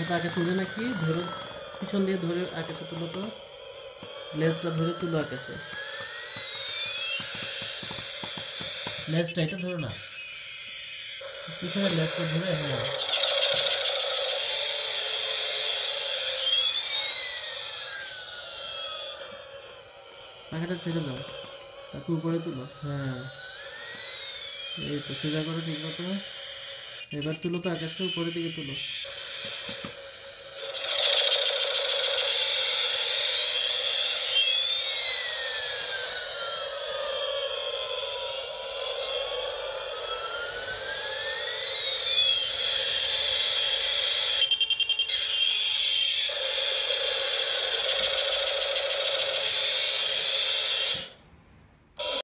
দেখো তো আকাশে উড়ে নাকি, ধরো পিছন দিয়ে ধরে আকাশে তুলো তো, লেজটা ধরে তুলো আকাশে, লেজটা এটা ধরো না, পিছনের লেজটা ধরে, হ্যাঁ পাখাটা ছেড়ে দাও, তাকে উপরে তুলো, হ্যাঁ এই তো সোজা করো ঠিক মতো। এবার তুলো তো আকাশে উপরের দিকে তুলো।